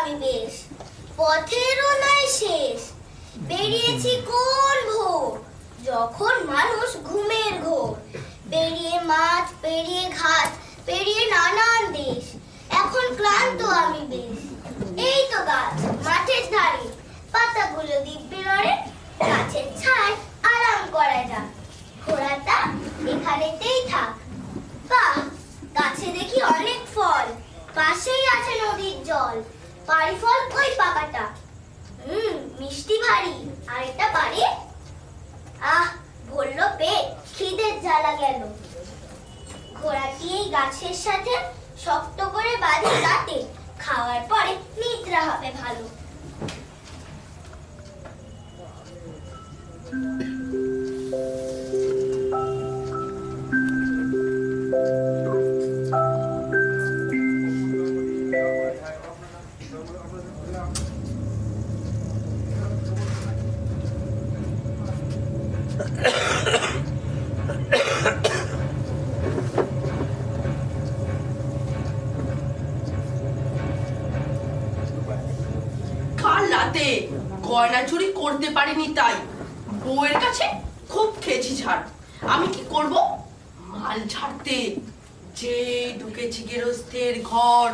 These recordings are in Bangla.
আমি বেশ, পথেরও নাই শেষ। বেরিয়েছি কোন ভোর, যখন মানুষ ঘুমের ঘোর। পেরিয়ে মাঠ, পেরিয়ে ঘাট, পেরিয়ে নানান দেশ। এখন ক্লান্ত আমি বেশ। এই তো গাছ মাঠের ধারে, পাতাগুলো দিব্যি নড়ে। গাছের ছায় আরাম করা যাক, ঘোড়াটা এখানেতেই থাক। বাহ, গাছে দেখি অনেক ফল, পাশেই আছে নদীর জল। পারি ফল ওই পাকাটা, মিষ্টি ভারী। আর এটা পারি, আহ বলল পেট, খিদের জ্বালা গেল। ঘোড়াটি এই গাছের সাথে শক্ত করে বাঁধি গাঁটে, খাওয়ার পরে নিদ্রা হবে ভালো। গয়না চুরি করতে পারিনি, তাই বউয়ের কাছে খুব খেয়েছি ছাড়। আমি কি করব? মাল ছাড়তে যে ঢুকেছি গেরস্তের ঘর,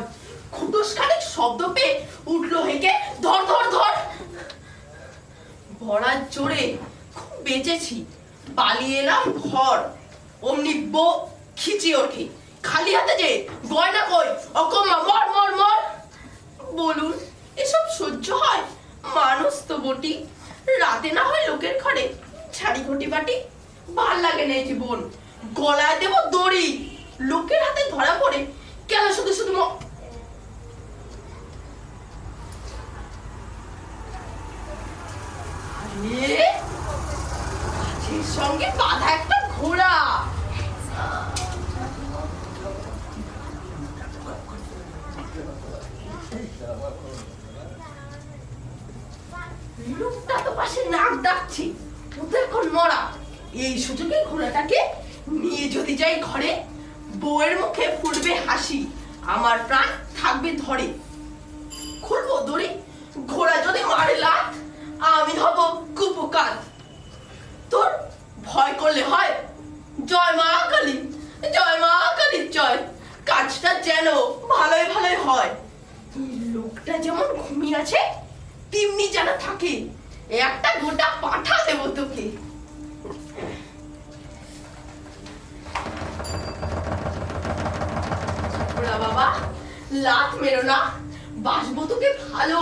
খুটুস খানিক শব্দ পেয়ে উঠলো হেঁকে, ধর ধর ধর। ভরার জোরে খুব বেঁচেছি, পালিয়ে এলাম ঘর। অমনি বউ খিচে ওঠে, খালি হাতে যে গয়না কই, অকম্মা মর মর মর। বলুন, এসব সহ্য হয়? মানুষ তো বটি, রাতে না হয় লোকের ঘরে ছাড়ি ঘটি বাটি। ভাল লাগে না এই জীবন, গলায় দেব দড়ি, লোকের হাতে ধরা পড়ে কেন শুধু শুধু। গাছের সঙ্গে বাঁধা একটা ঘোড়া। লোকটা তো পাশে নাক ডাকছে, ও তো এখন মরা। এই সুযোগে ঘোড়াটাকে নিয়ে যদি যাই ঘরে, বউয়ের মুখে ফুটবে হাসি, আমার প্রাণ থাকবে ধরে। খুলবো দড়ি, ঘোড়া যদি মারে লাত, আমি হব কুপকাত। তোর ভয় করলে হয়? জয় মা কালী, জয় মা কালীর জয়। কাজটা যেন ভালোই ভালোই হয়। লোকটা যেমন ঘুমিয়ে আছে তেমনি যেন থাকে। একটা গোটা পাঠা দেবো তোকে। বাবা, লাত মেরো না, বাসবো তোকে ভালো,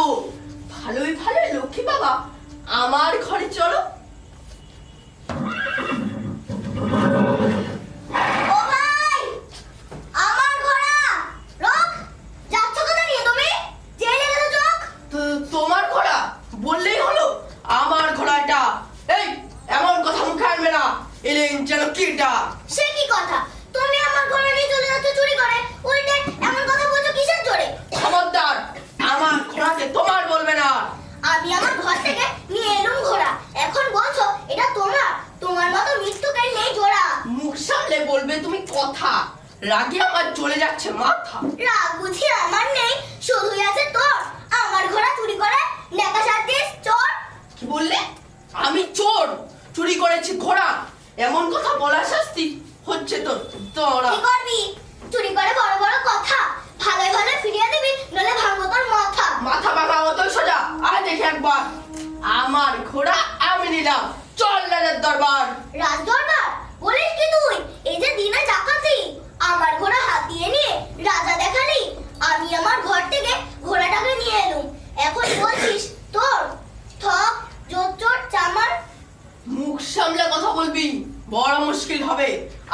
ভালোই ভালো লক্ষ্মী বাবা। আমার ঘরে চলো। তোমার ঘোড়া বললেই হলো? আমার ঘোড়া এটা। এই, এমন কথা মুখে আনবে না, এলেন যেন কিটা। সে কি কথা? তুমি আমার ঘোড়া নিয়ে চলে যাচ্ছ চুরি করে, উল্টে এমন কথা বলছো কিসের জোরে? খবরদার, আমার ঘোড়াকে তোমার বলবে না। আমি আমার ঘর থেকে নিয়ে এলুম ঘোড়া, এখন বলছো এটা তোমার? তোমার মতো মৃত্যুকার নেই জোড়া। মুখ সামলে বলবে তুমি কথা, রাগে আমার চলে যাচ্ছে মাথা। রাগ বুঝি আমার নেই, শুধুই আছে তোর। আমার ঘোড়া চুরি করে নেকা সাজিস চোর। কি বললে? আমি চোর? চুরি করেছি ঘোড়া? এমন কথা বলার শাস্তি হচ্ছে তোর। তোরা কি করবি? চুরি করে বড় বড় কথা, ভালোই ভালো ফিরিয়ে দিবি, নলে ভাঙবো তোর মাথা। মাথা ভাঙা মতো সোজা আয় দেখে একবার। আমার ঘোড়া আমি নিলাম, চল রাজার দরবার। রাজ দরবার বলিস কি তুই? এই যে দিনে ডাকাতি, আমার ঘোড়া হাতিয়ে নিয়ে রাজা দেখালি। আমি আমার ঘর থেকে ঘোড়াটাকে নিয়ে এলুম, এখন বলছিস তোর? ঠক জোচ্চোর চামার। মুখ সামলে কথা বলবি, বড় মুশকিল হবে।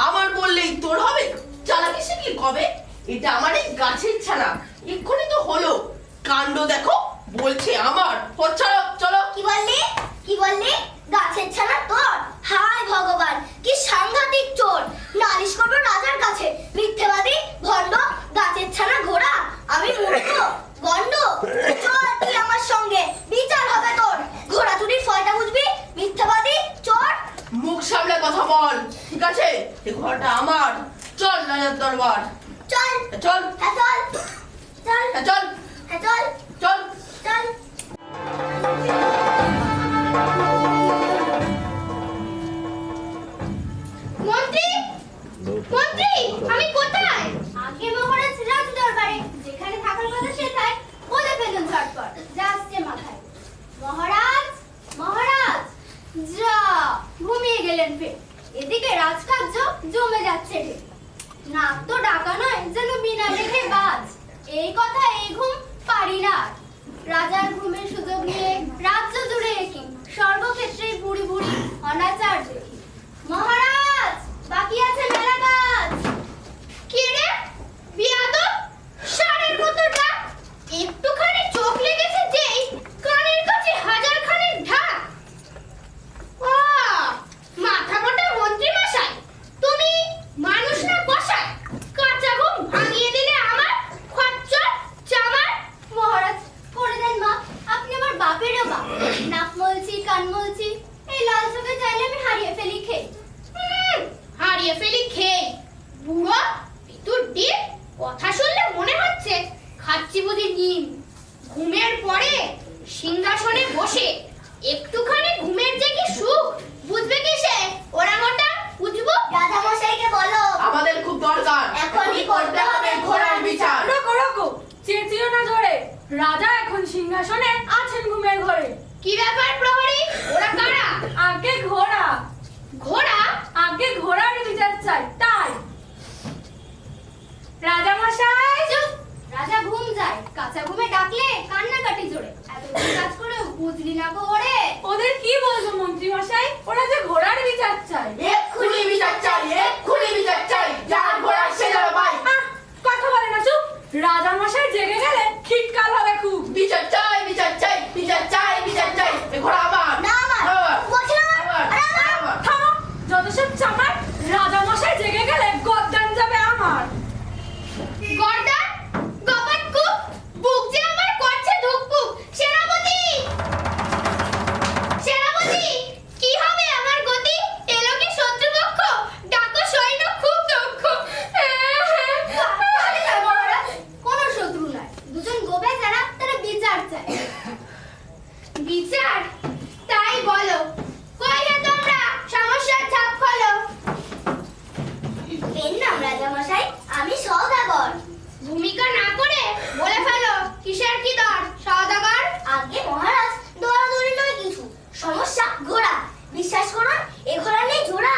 আমার বললেই তোর হবে? চালাকি শিখলি কবে? এটা আমার এই গাছের ছানা, এক্ষুনি তো হলো। কাণ্ড দেখো, বলছে আমার। চলো চলো। কি বললি? কি বললি? গাছের ছানা তোর? হায় ভগবান, কি সাংঘাতিক চোর! নালিশ করবো রাজার কাছে, মিথ্যেবাদী ভণ্ড গাছের ছানা ঘোড়া। আমি মূর্খ গন্ড, চল তুই আমার সঙ্গে, বিচার হবে তোর। ঘোড়া চুরির ফলটা বুঝবি, মিথ্যাবাদী চোর। মুখ সামলে কথা বল, ঠিক আছে? এই ঘরটা আমার, চল রাজার দরবার। চল চল হ্যাঁ চল, চল চল হ্যাঁ চল। চল। চল। মন্ত্রী, মন্ত্রী, আমি কোথায়? আগে মহারাজ রাজ দরবারে, যেখানে থাকার কথা সেটাই বলে ফেলুন ঝটপট, যা আসছে মাথায়। মহারাজ, মহারাজ, যা ঘুমিয়ে গেলেন ফের। এদিকে রাজকার্য জমে যাচ্ছে ঢের। নাক তো ডাকা নয়, যেন বিনা দেখে বাজ। এই কথা এই ঘুম পারি না আর। রাজার ঘুমের সুযোগ নিয়ে রাজ্য জুড়ে কি সর্বক্ষেত্রে বুড়ি বুড়ি অনাচার দেখি। মহারাজ, বাকি আছে মেলা কাজ। কে রে বিয়াদব, ষাঁড়ের মতো ডাক। একটুখানি চোখ লেগেছে যেই কানের কাছে হাজার খানের ঢাক। মাথা মোটা মন্ত্রী মশাই, তুমি মানুষ না কষাই? কাঁচা ঘুম ভাঙিয়ে দিলে আমার খচ্চর চামার। মহারাজ করে দেন মা, আপনি আমার বাপেরও বাপ। নাক মলছি, কান মলছি, এই লাল চোখে চাইলে আমি হারিয়ে ফেলি খেয়ে। হারিয়ে ফেলি খেয়ে? বুড়ো পিতুর ডিম, কথা শুনলে মনে হচ্ছে খাচ্ছি বুঝি ডিম। ঘুমের পরে সিংহাসনে বসে একটুখানি ঘুমের যে কি সুখ বুঝবে কি সে? ওরা মোটা বুঝবো। রাজা মশাইকে বলো আমাদের খুব দরকার, এখনই করতে হবে ঘোড়ার বিচার। রোকো রোকো, চেঁচিও না জোরে। রাজা এখন সিংহাসনে আছেন ঘুমের ঘরে। কি ব্যাপার প্রহরী, ওরা কারা? আগে ঘোড়া, ঘোড়া? আগে ঘোড়ার বিচার চাই তাই। রাজা মশাই, চুপ! রাজা ঘুম যায়, কাঁচা ঘুমে ডাকলে কান্নাকাটি জোরে। এতদিন কাজ করে বুঝলি না গো ওরে। ওদের কি বলবো মন্ত্রী মশাই, ওরা যে ঘোড়ার বিচার চাই। এক্ষুনি বিচার চাই, এক্ষুনি বিচার চাই, যার ঘোড়া সে যেন পাই। কথা বলে না, চুপ। রাজা মশাই জেগে গেলে খিটকাল হবে খুব। বিচার চাই, বিচার চাই, বিচার চাই, বিচার চাই। এই ঘোড়া আমার। না আমার, বলছি না আমার, আরে আমার। থামো, যত সব চামার। রাজা মশাই জেগে গেলে গদ্দান যাবে আমার। গর্দান, গপাতকুপ, বুক যে আমার করছে ধুকপুক। সেনাপতি, সেনাপতি, কি হবে আমার গতি? এলো কি শত্রুপক্ষ? ডাকো সৈন্য খুব দক্ষ। কোন শত্রু নয়, দুজন গোবে যারা, তারা বিচার চায়। বিচার? তাই বলো, কই হে তোমরা, সমস্যার ছাপ খোলো। এর নাম রাজা মশাই, আমি সওদাগর। ভূমিকা না করে বলে ফেলো, কিসের কি দর সওদাগর? আগে মহারাজ, দৌড়াদৌড়ি নয় কিছু, সমস্যা ঘোড়া। বিশ্বাস করুন, এ ঘোড়া নেই জোড়া।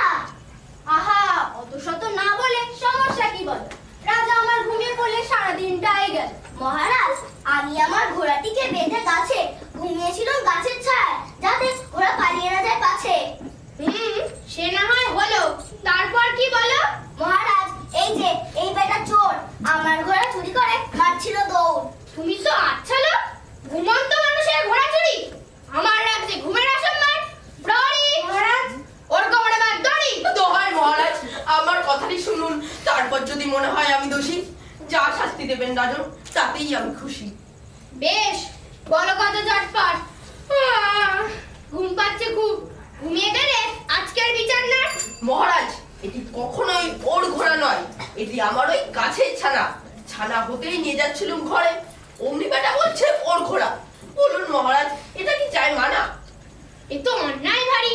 আহা, অত শত না বলে সমস্যা কি বলো? রাজা আমার ঘুমিয়ে পড়লে সারাদিনটাই গেল। মহারাজ, আমি আমার ঘোড়াটিকে বেঁধে গাছে ঘুমিয়েছিলাম গাছের ছায়, যাতে ঘোড়া পালিয়ে না যায় পাছে। সে না হয় হলো, তারপর কি বলো? মহারাজ, এই যে এই বেটা চোর আমার ঘোড়া চুরি করে মারছিল দৌড়। তুমি তো আচ্ছা লোক, ঘুমন্ত মানুষের ঘোড়া চুরি! আমার রাজ্যে ঘুমের অসম্মান। প্রহরী মহারাজ, ওর কোমরে বাঁধ দড়ি। দোহাই মহারাজ, আমার কথাটি শুনুন। তারপর যদি মনে হয় আমি দোষী, যা শাস্তি দেবেন রাজন, তাতেই আমি খুশি। বেশ, বলো কত ঝটপট। ঘুম পাচ্ছে খুব, ঘুমিয়ে গেলে আজকের বিচার না। মহারাজ, এটি কখনোই ওর ঘোড়া নয়, এটি আমার ওই গাছের ছানা। ছানা হতেই নিয়ে যাচ্ছিলুম ঘরে, অমনি বেটা বলছে ওর ঘোড়া। বলুন মহারাজ, এটা কি চাই মানা? এ তো অন্যায় ভারী।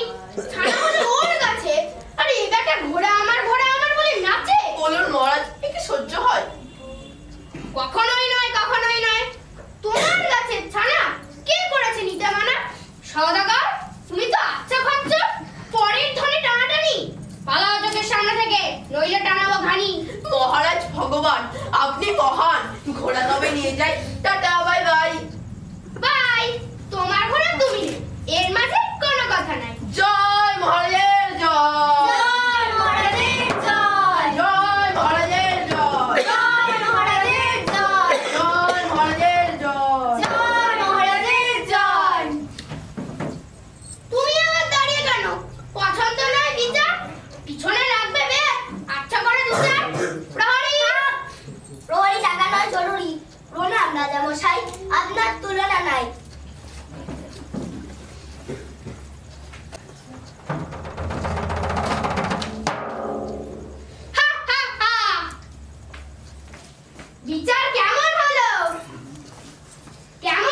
ছানা হলো ওর কাছে, আরে এই বেটা ঘোড়া আমার বলে নাচে। বলুন মহারাজ, এ কি সহ্য হয়? কখনোই নয়, কখনোই নয়। তোমার গাছের ছানা কে করেছে নিতে মানা? সওদাগর, তুমি তো আচ্ছা খাচ্ছ, পরের ধনে টানাটানি। পালাও চোখের সামনে থেকে, নইলে টানাবো ঘানি। মহারাজ ভগবান, আপনি মহান। ঘোড়া তবে নিয়ে যাই, টাটা, বাই বাই। বাই। তোমার ঘোড়া তুমি, এর মাঝে কোনো কথা নাই। জয় মহারাজের জয়। জয় মহারাজের জয়। জয় মহারাজের জয়। জয় মহারাজের জয়। জয় মহারাজের জয়। জয় মহারাজের জয়। তুমি আবার দাঁড়িয়ে কেন? পছন্দ নয় বিচার? পিছনে লাগবে বেশ, আচ্ছা করে দুচার। প্রহরী, প্রহরী টাকা নয় জরুরি। প্রণাম রাজা মশাই, আপনার তুলনা নাই। হা, হা, হা। বিচার কেমন হলো? কেমন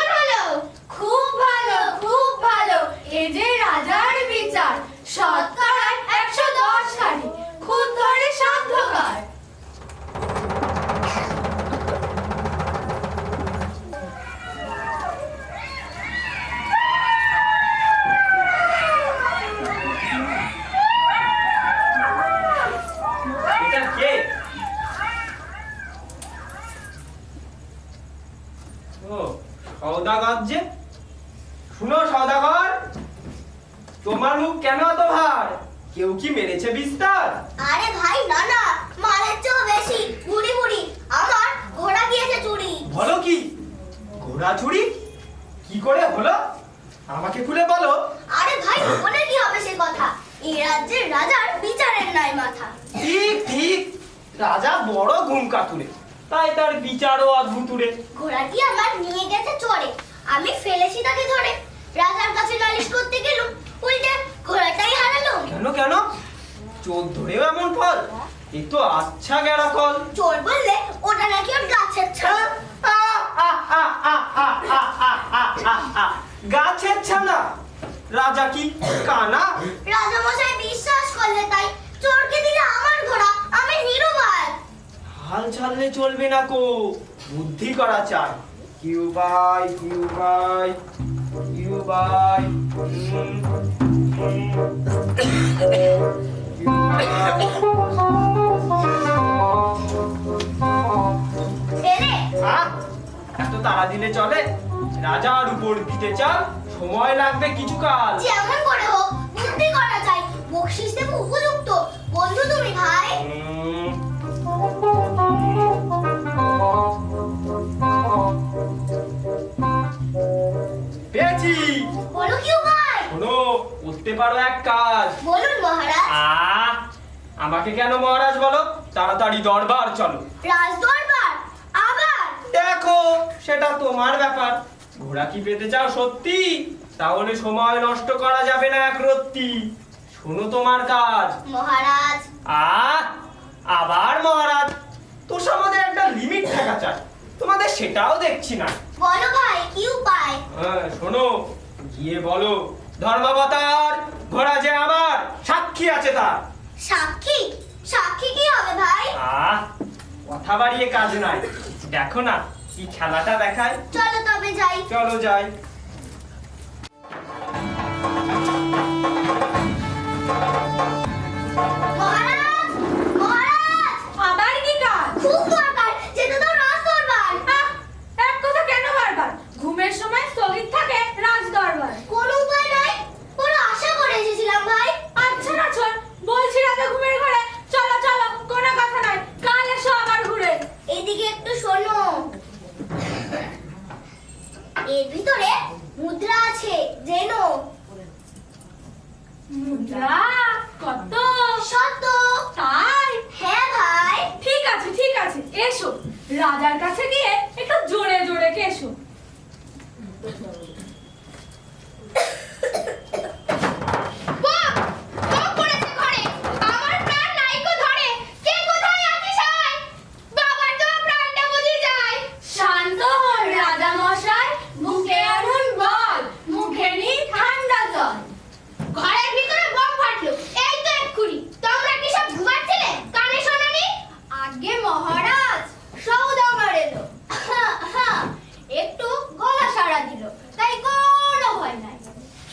সওদাগর যে। শুনো সওদাগর, তোমার মুখ কেন এত ভার? কেউ কি মেরেছে বিস্তার? আরে ভাই না না, মারের চেয়েও বেশি বুড়ি বুড়ি আমার ঘোড়া গিয়েছে চুরি। বলো কি? ঘোড়া চুরি কি করে হলো? আমাকে খুলে বলো। আরে ভাই বলে কি হবে সে কথা, এই রাজ্যের রাজার বিচারের নাই মাথা। ঠিক ঠিক, রাজা বড় ঘুম কাতুরে, তাই তার বিচারও অদ্ভুতুরে। ঘোড়াটি আমার নিয়ে গেছে চড়ে, আমি ফেলেছি তাকে ধরে। রাজার কাছে নালিশ করতে গেলুম, উল্টে ঘোড়াটাই হারালো। কেন কেন? চোর ধরেও এমন ফল? এ তো আচ্ছা গেরা কল। চোর বললে ওটা নাকি ওর গাছের ছাল। গাছের ছানা? রাজা কি কানা? রাজা মশাই বিশ্বাস করলে তাই, চোরকে দিলে আমার ঘোড়া, আমি নিরুপায়। হাল ছাড়লে চলবে না কো, বুদ্ধি করা চাই। কি উপায় কি উপায় কি উপায়? এরে এত তাড়া দিলে চলে? রাজার উপর দিতে চাল, সময় লাগবে কিছু কাল। যেমন করে হোক বুদ্ধি করা চাই, বকশিস দেব উপযুক্ত। বন্ধু তুমি ভাই। পেয়েছি। বলো কি উপায়? শোনো, করতে পারো এক কাজ। বলুন মহারাজ। আমাকে কেন মহারাজ বলো? তাড়াতাড়ি দরবার চলো। রাজ দরবার আবার? দেখো, সেটা তোমার ব্যাপার। ঘোড়া কি পেতে চাও সত্যি? তাহলে সময় নষ্ট করা যাবে না এক রত্তি। শোনো তোমার কাজ। মহারাজ। আবার মহারাজ? তোর সম্বন্ধে একটা লিমিট থাকা চাই, তোমাদের সেটাও দেখছি না। বলো ভাই কি উপায়? শোনো, গিয়ে বলো ধর্মাবতার ঘোড়া যে আমার, সাক্ষী আছে তার। সাক্ষী? সাক্ষী কি হবে ভাই? কথা বাড়িয়ে কাজ নাই, দেখো না কি খেলাটা দেখায়। চলো তবে যাই। চলো যাই। মহারাজ মহারাজ, আবার কি কাজ? খুব দরকার, যেতে দাও রাজ দরবার। এক কথা কেন বারবার? ঘুমের সময় স্থগিত থাকে রাজ দরবার। কোনো উপায় নাই, বড় আশা করে এসেছিলাম ভাই। আচ্ছা না চল, বলছি রাজা ঘুমের ঘরে। চলো চলো, কোনো কথা নাই, কাল এসো আবার ঘুরে। এদিকে একটু শোনো, এর ভিতরে মুদ্রা আছে জেনো। মুদ্রা? কত? সত্য। তাই? হ্যাঁ ভাই। ঠিক আছে এসো, রাজার কাছে গিয়ে একটু জোরে জোরে কেসো। শান্ত হন রাজা মশাই, মুখে আনুন বল, মুখে নি ঠান্ডা জল। ঘরের ভিতরে বম ফাটলো, এই তো এক্ষুনি। তোমরা কি সব ঘুমাচ্ছিলে? কানে শোনোনি? আগে মহারাজ সওদাগর এলো, একটু গলা সাড়া দিল, তাই কোনো ভয় নাই।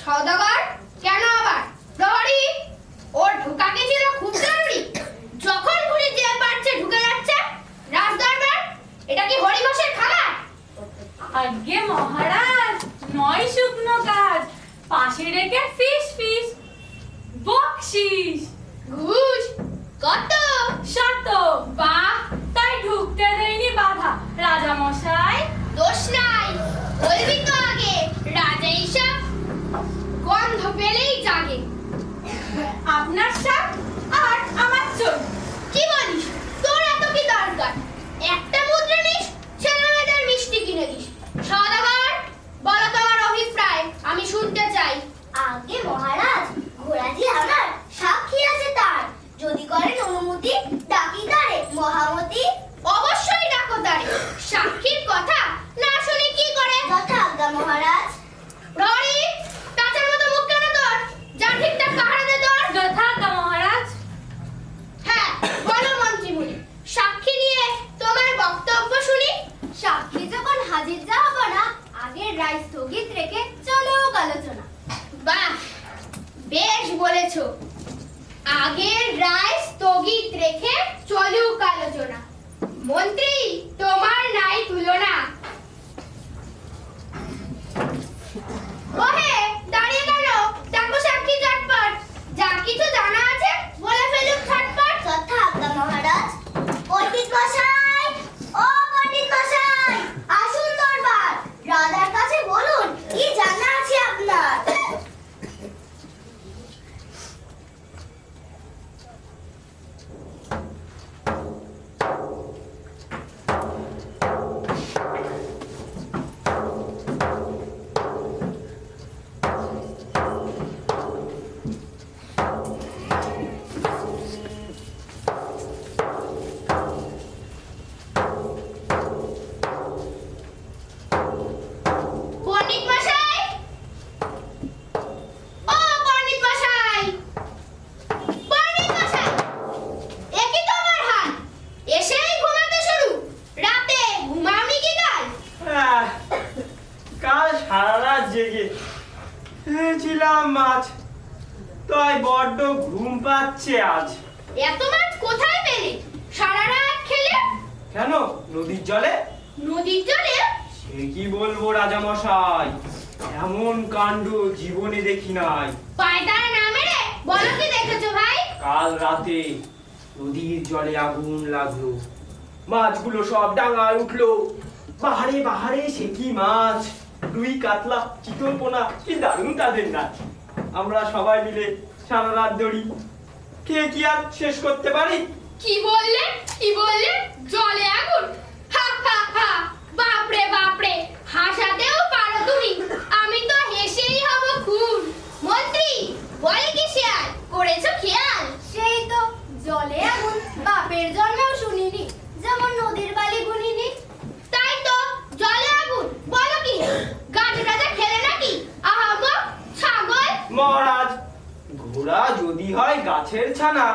সওদাগর কেন আবার? প্রহরী ওর ঢোকা কি ছিল খুব জরুরি? যখন ঘুরি যে পারছে ঢুকে যাচ্ছে। রাজদরবার এটা কি হরিবংশের খামার? আগে মহারাজ, নয় শুকনো কাজ, পাশে রেখে ফিস ফিস বকশিস। ঘুষ কত? শত। বাহ, তাই ঢুকতে দেয়নি বাধা রাজা মশাই। দোষ নাই, বলবি তো আগে। রাজা এইসব গন্ধ পেলেই জাগে। আপনার সাপ আর আমার চোখ। কি বলিস? তোর এত কি দরকার? একটা মুদ্রা নিস, ছেলেমেয়েদের মিষ্টি কিনে দিস। সওদাগর বলো তোমার অভিপ্রায়, আমি শুনতে চাই। আগে মহারাজ, ঘোড়াটি আমার, সাক্ষী আছে তার। যদি করেন অনুমতি, ডাকি তারে মহামতি। অবশ্যই ডাকো তারে, সাক্ষীর কথা না শুনি কি করে? যথা আজ্ঞা মহারাজ। প্রহরী কাঁচের মতো মুখ কেন তোর? যা ঠিকঠাক পাহারা দে তোর। যথাজ্ঞা মহারাজ। হ্যাঁ বলো মন্ত্রীমুনি, সাক্ষী নিয়ে তোমার বক্তব্য শুনি। সাক্ষী যখন হাজির যা হবো না, আগের রায় স্থগিত রেখে চলুক আলোচনা। বাহ, বেশ বলেছো। আগের রায় স্থগিত রেখে চলুক আলোচনা। মন্ত্রী তোমার নাই তুলনা। মাছ, তাই বড্ড ঘুম পাচ্ছে আজ। এত মাছ কোথায় পেলে? সারা রাত খেলে? কেন, নদীর জলে? নদীর জলে? সে কি বলবো রাজামশাই, এমন কাণ্ড জীবনে দেখি নাই। পায়তারা না মেরে বলো কি দেখেছো ভাই? কাল রাতে নদীর জলে আগুন লাগলো, মাছগুলো সব ডাঙায় উঠলো। বাহারে বাহারে সে কি মাছ, রুই, কাতলা, চিতল পোনা, কি দারুণ তাদের নাচ। আমরা সবাই মিলে সারা রাত ধরি, কে কি আর শেষ করতে পারি? কি বললে? কি বললে? জলে আগুন? হা হা হা! বাপরে বাপরে, হাসাতেও পারো তুমি, আমি তো হেসেই হব খুন। মন্ত্রী বলে কি শিয়াল, করেছো খেয়াল? সেই তো, জলে আগুন বাপের জন্মেও শুনিনি, যেমন নদীর বালি গুনিনি। তাই তো, জলে আগুন বলো কি? গাছে গাছে খেলে নাকি আহাম্মক ছাগল? মহারাজ, ঘোড়া যদি হয় গাছের ছানা,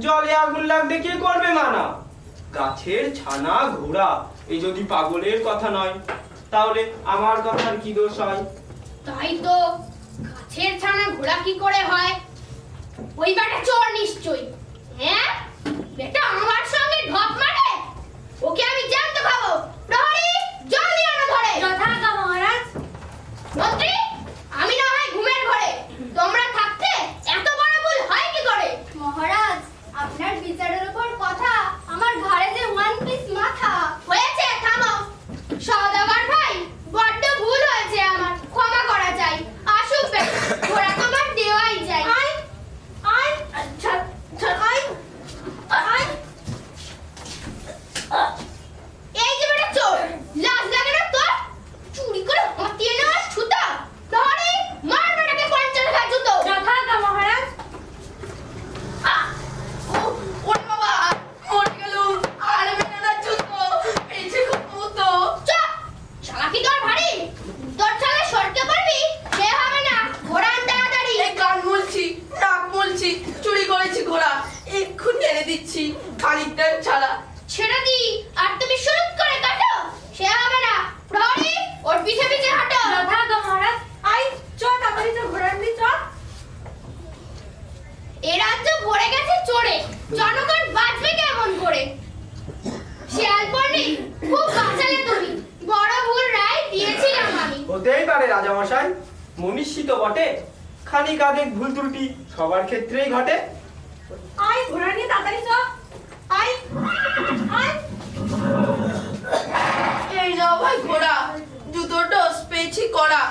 জলে আগুন লাগতে কে করবে মানা? গাছের ছানা ঘোড়া, এই যদি পাগলের কথা নয়, তাহলে আমার কথার কি দোষ হয়? তাই তো, গাছের ছানা ঘোড়া কি করে হয়? ওই বেটা চোর নিশ্চয়ই। হ্যাঁ, বেটা আমার সঙ্গে ঢপ মারে, ওকে আমি জ্যান্ত খাবো। প্রহরী, জলদি আনো ধরে। যথাজ্ঞা মহারাজ। মন্ত্রী, আমি না হয় ঘুমের ঘরে, তোমরা থাকতে এত বড় ভুল হয় কি করে? মহারাজ, আপনার বিচারের উপর কথা, আমার ঘাড়ে যে ওয়ান পিস মাথা। হয়েছে, থামো। সওদাগর ভাই, বড্ড ভুল হয়েছে আমার, ক্ষমা করা চাই। আসুক বেটা, ঘোড়া তোমার দেওয়াই যায়। আয় আয় আচ্ছা আয় আয়। এই যে বেটা চোর, লাজ লাগে না তোর? চুরি করে হাতিয়ে নেওয়ার ছুতা। প্রহরী, মার বেটাকে 50 ঘা জুতো। যথাজ্ঞা মহারাজ। ওরে বাবা, মরে গেল, আর মেরে না জুতো, এই যে খুব মুতো। চুপ! শালা কি তোর ভারী? তোর চালে সরতে পারবি? সে হবে না, ঘোড়া আন তাড়াতাড়ি। এই কান মুলছি, নাক মুলছি, চুরি করেছি ঘোড়া, এক্ষুনি এনে দিচ্ছি, খানিকটা ছাড়া। ছেড়ে দি, আর তুমি শুরু করে কাটো। সে হবে না, প্রহরী, ওর পিছে পিছে হাঁটো। যথাজ্ঞা মহারাজ। আয় চল তাড়াতাড়ি তো ঘোড়ার দি চল। এ রাজ্য ভরে গেছে চোরে, জনগণ বাঁচবে কেমন করে? শিয়াল পণ্ডিত, খুব বাঁচালে তুমি, বড় ভুল রায় দিয়েছিলাম আমি। হতেই পারে রাজামশাই, মনীষী তো বটে, খানিক আধেক ভুল ত্রুটি সবার ক্ষেত্রেই ঘটে। আয় ঘোড়া নিয়ে তাড়াতাড়ি চল। আয় আয়। এই নাও ভাই ঘোড়া, জুতোর ডোজ পেয়েছি করা।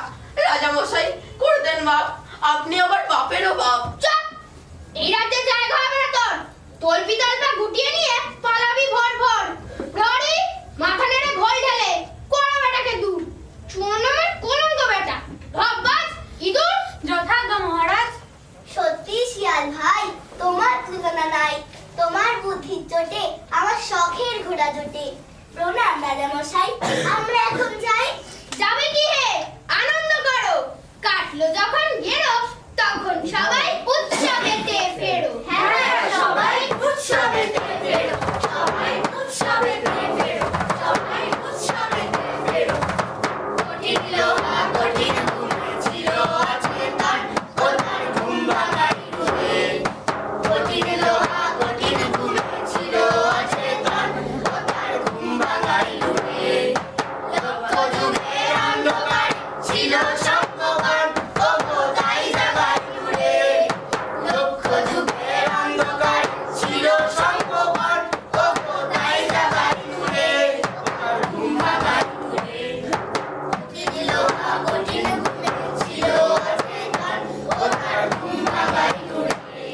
রাজামশাই করে দেন বাপ, আপনি আবার বাপেরও বাপ। চুপ! এই রাজ্যে জায়গা হবে না তোর। তলপি তলপা গুটিয়ে নিয়ে পালাবি ভর ভর। প্রহরী, মাথা নেড়ে ভয় ঢেলে কোড়া বেটাকে দূর। চুন নামের কলঙ্ক বেটা, ঢপবাজ, ইঁদুর। যথাজ্ঞা মহারাজ। সত্যি শিয়াল ভাই, তোমার তুলনা নাই। তোমার বুদ্ধির চোটে আমার শখের ঘোড়া জোটে। প্রণাম রাজামশাই, আমরা এখন যাই। যাবে কি হে? আনন্দ করো, কাটলো যখন ঘেরো, তখন সবাই উৎসবেতে ফেরো। হ্যাঁ, সবাই উৎসবেতে ফেরো, সবাই উৎসবেতে ফেরো, সবাই উৎসবেতে ফেরো। কঠিন লোহা কঠিন ঘুমে ছিল অচেতন, ও তার ঘুম ভাঙাই রূপে। কঠিন লোহা কঠিন ঘুমে ছিল অচেতন, ও তার ঘুম ভাঙাই রূপে। লক্ষ যুগের অন্ধকার ছিল সঙ্গবান, ও বোধাই জাগায় নূরে। লক্ষ যুগের অন্ধকার ছিল সঙ্গবান, ও বোধাই জাগায় নূরে। তার ঘুম ভাঙাই রূপে। কঠিন লোহা কঠিন ঘুমে ছিল অচেতন, ও তার ঘুম ভাঙাই রূপে।